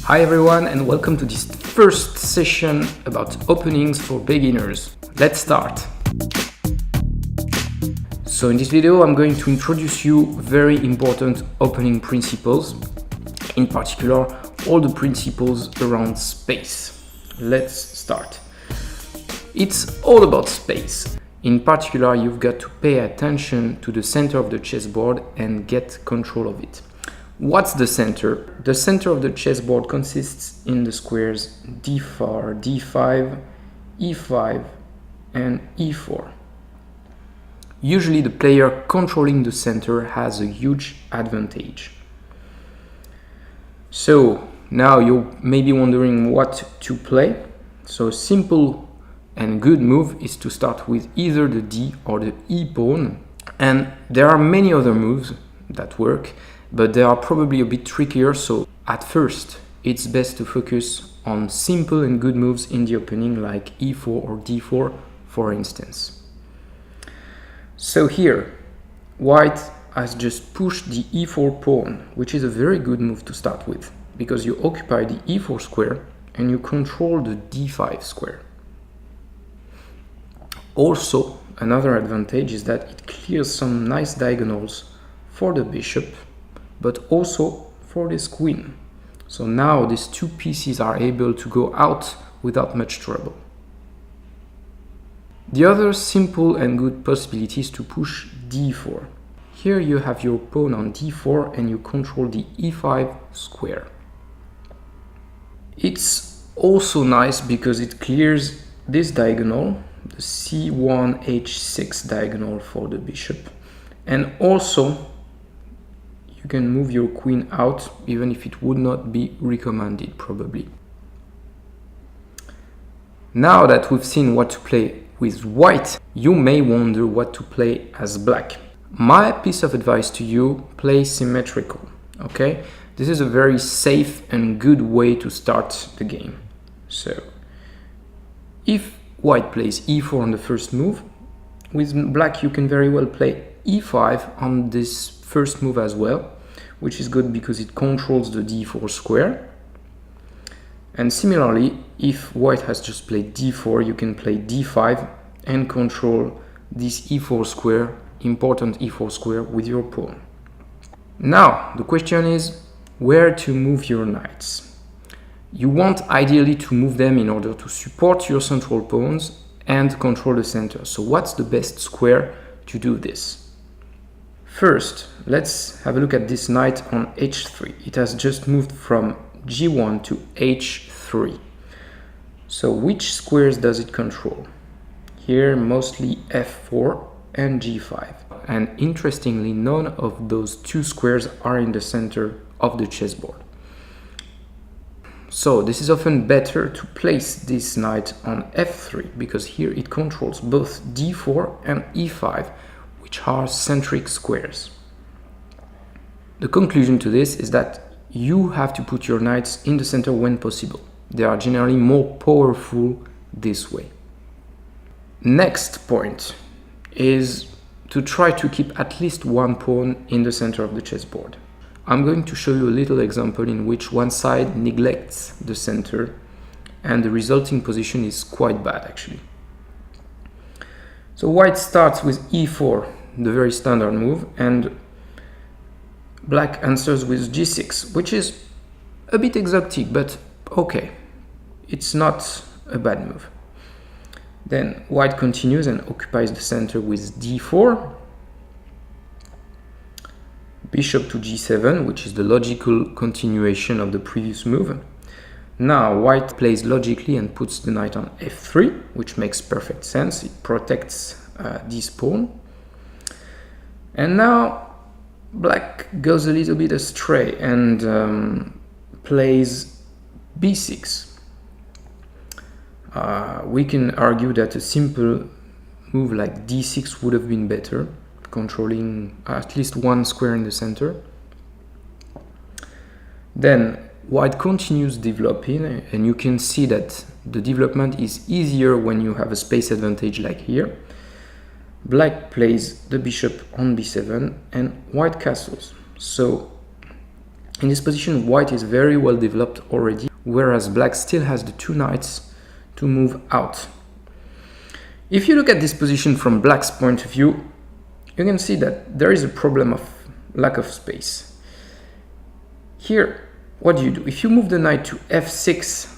Hi everyone and welcome to this first session about openings for beginners. Let's start. So in this video I'm going to introduce you very important opening principles, in particular all the principles around space. Let's start. It's all about space. In particular, you've got to pay attention to the center of the chessboard and get control of it. What's the center? The center of the chessboard consists in the squares d4, d5, e5, and e4. Usually the player controlling the center has a huge advantage. So now you may be wondering what to play. So simple and good move is to start with either the d or the e pawn. And there are many other moves that work, but they are probably a bit trickier, so at first it's best to focus on simple and good moves in the opening like e4 or d4 for instance. So here white has just pushed the e4 pawn, which is a very good move to start with because you occupy the e4 square and you control the d5 square. Also, another advantage is that it clears some nice diagonals for the bishop, but also for this queen. So now these two pieces are able to go out without much trouble. The other simple and good possibility is to push d4. Here you have your pawn on d4 and you control the e5 square. It's also nice because it clears this diagonal, the c1 h6 diagonal for the bishop, and also you can move your queen out even if it would not be recommended probably. Now that we've seen what to play with white, you may wonder what to play as black. My piece of advice to you, play symmetrical, okay? This is a very safe and good way to start the game. So if white plays e4 on the first move, with black you can very well play e5 on this first move as well, which is good because it controls the d4 square. And similarly, if white has just played d4, you can play d5 and control this e4 square, important e4 square with your pawn. Now, the question is where to move your knights. You want ideally to move them in order to support your central pawns and control the center. So what's the best square to do this? First, let's have a look at this knight on h3. It has just moved from g1 to h3. So which squares does it control? Here mostly f4 and g5. And interestingly, none of those two squares are in the center of the chessboard. So this is often better to place this knight on f3 because here it controls both d4 and e5, which are centric squares. The conclusion to this is that you have to put your knights in the center when possible. They are generally more powerful this way. Next point is to try to keep at least one pawn in the center of the chessboard. I'm going to show you a little example in which one side neglects the center and the resulting position is quite bad actually. So white starts with e4, the very standard move, and black answers with g6, which is a bit exotic, but okay, it's not a bad move. Then white continues and occupies the center with d4, bishop to g7, which is the logical continuation of the previous move. Now white plays logically and puts the knight on f3, which makes perfect sense. It protects this pawn. And now black goes a little bit astray and plays b6. We can argue that a simple move like d6 would have been better, controlling at least one square in the center. Then white continues developing, and you can see that the development is easier when you have a space advantage like here. Black plays the bishop on b7 and white castles. So In this position, white is very well developed already, whereas black still has the 2 knights to move out. If you look at this position from black's point of view, you can see that there is a problem of lack of space. Here, what do you do? If you move the knight to f6,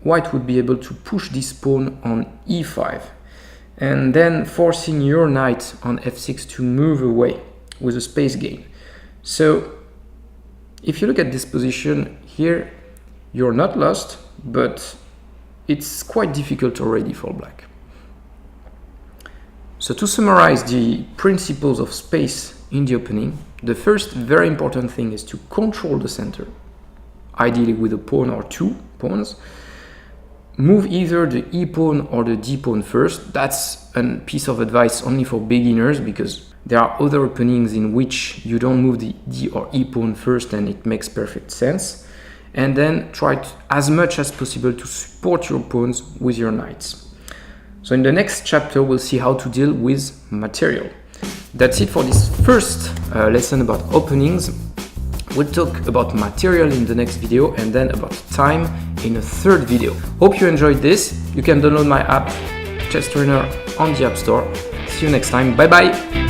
white would be able to push this pawn on e5, and then forcing your knight on f6 to move away with a space gain. So if you look at this position here, you're not lost, but it's quite difficult already for black. So to summarize the principles of space in the opening, the first very important thing is to control the center, ideally with a pawn or 2 pawns. Move either the e pawn or the d pawn first. That's a piece of advice only for beginners, because there are other openings in which you don't move the d or e pawn first and it makes perfect sense. And then try to, as much as possible, to support your pawns with your knights. So in the next chapter, we'll see how to deal with material. That's it for this first lesson about openings. We'll talk about material in the next video and then about time in a third video. Hope you enjoyed this. You can download my app, Chess Trainer, on the App Store. See you next time. Bye bye.